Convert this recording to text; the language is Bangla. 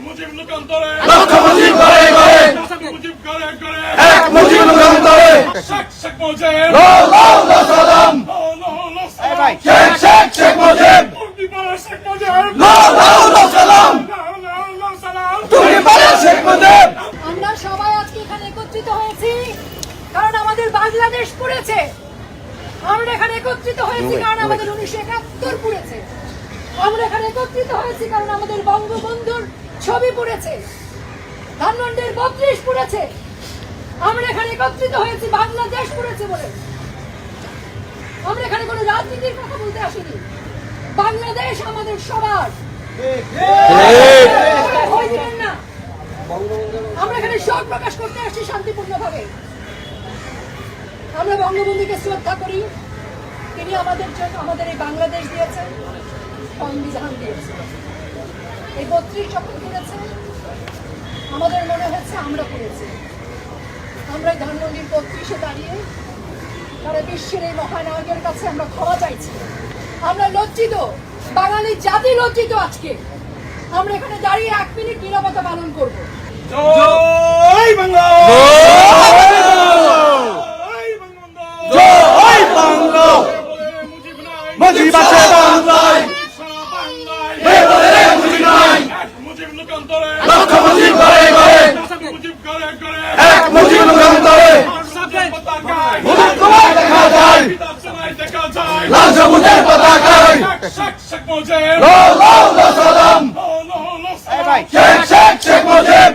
মুজিব লোকান্তরে লক্ষ মুজিব ঘরে ঘরে মুজিব ঘরে ঘরে এক মুজিব লোকান্তরে শেখ মুজিব লো লো লো সালাম শেখ শেখ শেখ মুজিব শেখ মুজিব লো লো লো সালাম সালাম তুমি বলো শেখ মুজিব। আমরা সবাই আজকে এখানে একত্রিত হয়েছি কারণ আমাদের বাংলাদেশ পুড়েছে। আমরা এখানে একত্রিত হয়েছি কারণ আমাদের 1971 পুড়েছে। আমরা এখানে একত্রিত হয়েছি কারণ আমাদের বঙ্গবন্ধুর ছবি পুড়েছে, ধানমন্ডির 32 পুড়েছে। আমরা এখানে একত্রিত হয়েছি বাংলাদেশ পুড়েছে বলে। আমরা এখানে কোনো রাজনীতির কথা বলতে আসিনি। বাংলাদেশ আমাদের সবার। ভয় দিবেন না। আমরা এখানে শোক প্রকাশ করতে আসছি শান্তিপূর্ণভাবে। আমরা বঙ্গবন্ধুকে শ্রদ্ধা করি। তিনি আমাদের জন্য আমাদের এই বাংলাদেশ দিয়েছেন, সংবিধান দিয়েছেন। এই 32 যখন করেছে আমাদের মনে হচ্ছে আমরা করেছি। আমরা ধানমন্ডির 32-এ দাঁড়িয়ে তারা বিশ্বের এই মহানায়কের কাছে আমরা ক্ষমা চাইছি। আমরা লজ্জিত, বাঙালি জাতি লজ্জিত। আজকে আমরা এখানে দাঁড়িয়ে 1 মিনিট নীরবতা পালন করবো। জয় বাংলা জয় বাংলা মুজিব নাই মুজিব আছে বাংলায় সারা বাংলায় বেবলে মুজিব নাই মুজিব লোকান্তরে লক্ষ মুজিব ঘরে ঘরে মুজিব ঘরে ঘরে এক মুজিব লোকান্তরে মুজিব পতাকায় মুজিব তোমায় দেখা যায় বিধানসভায় দেখা যায় লাল সবুজের পতাকায় শেখ মুজিব লো লো লো সালাম সালাম শেখ শেখ শেখ মুজিব